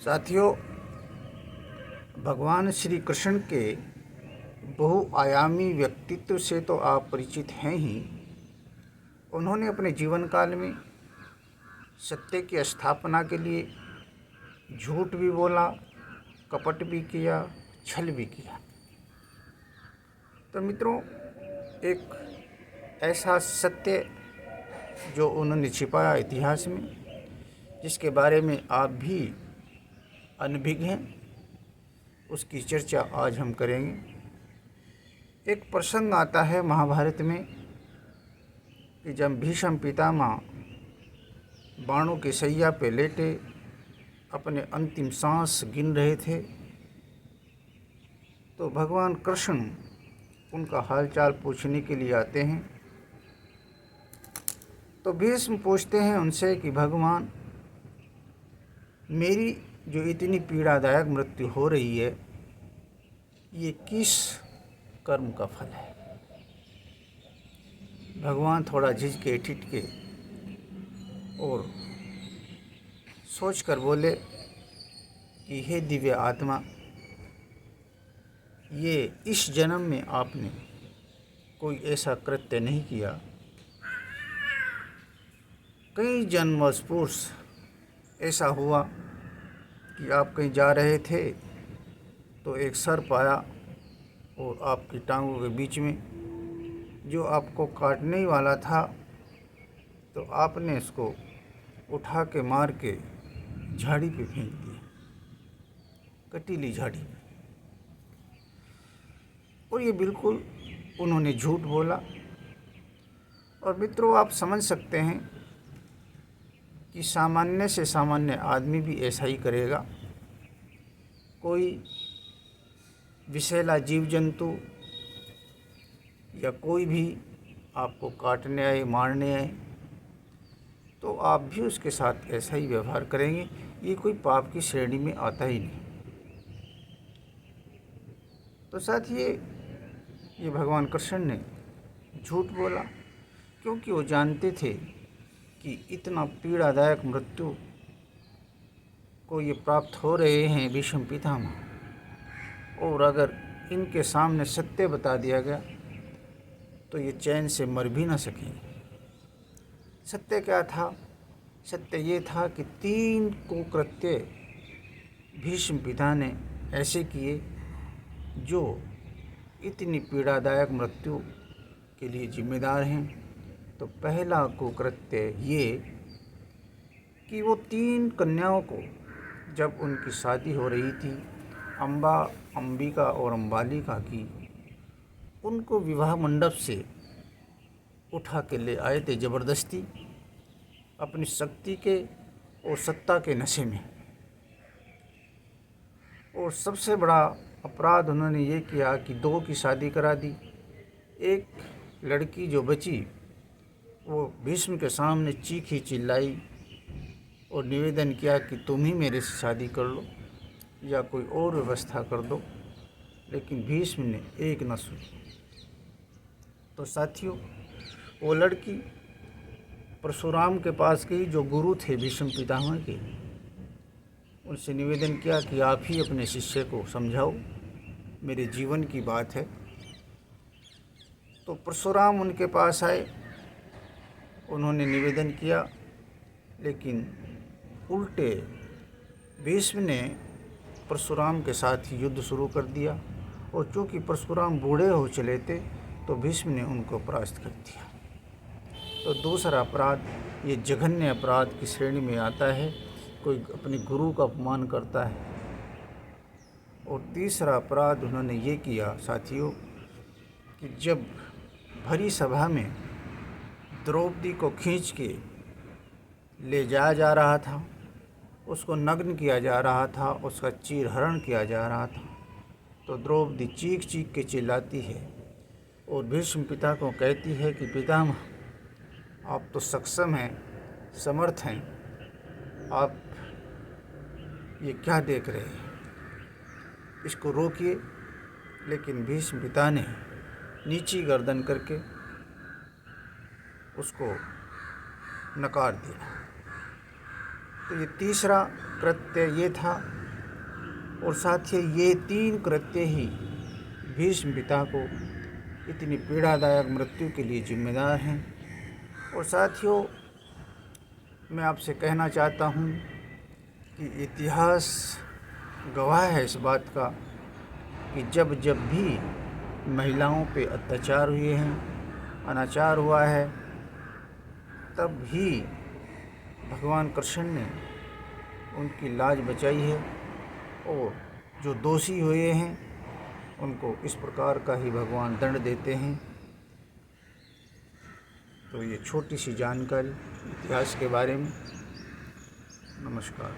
साथियों, भगवान श्री कृष्ण के बहुआयामी व्यक्तित्व से तो आप परिचित हैं ही। उन्होंने अपने जीवन काल में सत्य की स्थापना के लिए झूठ भी बोला, कपट भी किया, छल भी किया। तो मित्रों, एक ऐसा सत्य जो उन्होंने छिपाया इतिहास में, जिसके बारे में आप भी अनभिज्ञ हैं, उसकी चर्चा आज हम करेंगे। एक प्रसंग आता है महाभारत में कि जब भीष्म पितामह बाणों की शैया पे लेटे अपने अंतिम सांस गिन रहे थे, तो भगवान कृष्ण उनका हालचाल पूछने के लिए आते हैं। तो भीष्म पूछते हैं उनसे कि भगवान, मेरी जो इतनी पीड़ादायक मृत्यु हो रही है, ये किस कर्म का फल है? भगवान थोड़ा झिझके, ठिठके और सोचकर बोले कि हे दिव्य आत्मा, ये इस जन्म में आपने कोई ऐसा कृत्य नहीं किया। कई जन्मों पूर्व ऐसा हुआ कि आप कहीं जा रहे थे तो एक सर्प आया और आपकी टांगों के बीच में जो आपको काटने ही वाला था, तो आपने इसको उठा के मार के झाड़ी पे फेंक दिया, कटीली झाड़ी पे। और ये बिल्कुल उन्होंने झूठ बोला। और मित्रों, आप समझ सकते हैं कि सामान्य से सामान्य आदमी भी ऐसा ही करेगा। कोई विषैला जीव जंतु या कोई भी आपको काटने आए, मारने आए, तो आप भी उसके साथ ऐसा ही व्यवहार करेंगे। ये कोई पाप की श्रेणी में आता ही नहीं। तो साथ ये भगवान कृष्ण ने झूठ बोला, क्योंकि वो जानते थे कि इतना पीड़ादायक मृत्यु को ये प्राप्त हो रहे हैं भीष्म पितामह, और अगर इनके सामने सत्य बता दिया गया तो ये चैन से मर भी ना सकेंगे। सत्य क्या था? सत्य ये था कि 3 कुकृत्य भीष्म पिता ने ऐसे किए जो इतनी पीड़ादायक मृत्यु के लिए जिम्मेदार हैं। तो पहला कुकृत्य ये कि वो 3 कन्याओं को, जब उनकी शादी हो रही थी, अम्बा, अंबिका और अम्बालिका की, उनको विवाह मंडप से उठा के ले आए थे ज़बरदस्ती, अपनी शक्ति के और सत्ता के नशे में। और सबसे बड़ा अपराध उन्होंने ये किया कि 2 की शादी करा दी। एक लड़की जो बची वो भीष्म के सामने चीखी चिल्लाई और निवेदन किया कि तुम ही मेरे से शादी कर लो या कोई और व्यवस्था कर दो, लेकिन भीष्म ने एक न सुनी। तो साथियों, वो लड़की परशुराम के पास गई, जो गुरु थे भीष्म पितामह के। उनसे निवेदन किया कि आप ही अपने शिष्य को समझाओ, मेरे जीवन की बात है। तो परशुराम उनके पास आए, उन्होंने निवेदन किया, लेकिन उल्टे भीष्म ने परशुराम के साथ ही युद्ध शुरू कर दिया। और चूँकि परशुराम बूढ़े हो चले थे, तो भीष्म ने उनको परास्त कर दिया। तो दूसरा अपराध ये जघन्य अपराध की श्रेणी में आता है, कोई अपने गुरु का अपमान करता है। और तीसरा अपराध उन्होंने ये किया साथियों कि जब भरी सभा में द्रौपदी को खींच के ले जाया जा रहा था, उसको नग्न किया जा रहा था, उसका चीरहरण किया जा रहा था, तो द्रौपदी चीख चीख के चिल्लाती है और भीष्म पिता को कहती है कि पितामह, आप तो सक्षम हैं, समर्थ हैं, आप ये क्या देख रहे हैं, इसको रोकिए। लेकिन भीष्म पिता ने नीची गर्दन करके उसको नकार दिया। तो ये तीसरा कृत्य ये था और साथियों ये 3 कृत्य ही भीष्म पिता को इतनी पीड़ादायक मृत्यु के लिए जिम्मेदार हैं। और साथियों मैं आपसे कहना चाहता हूँ कि इतिहास गवाह है इस बात का कि जब जब भी महिलाओं पे अत्याचार हुए हैं, अनाचार हुआ है, तब भी भगवान कृष्ण ने उनकी लाज बचाई है और जो दोषी हुए हैं उनको इस प्रकार का ही भगवान दंड देते हैं। तो ये छोटी सी जानकारी इतिहास के बारे में। नमस्कार।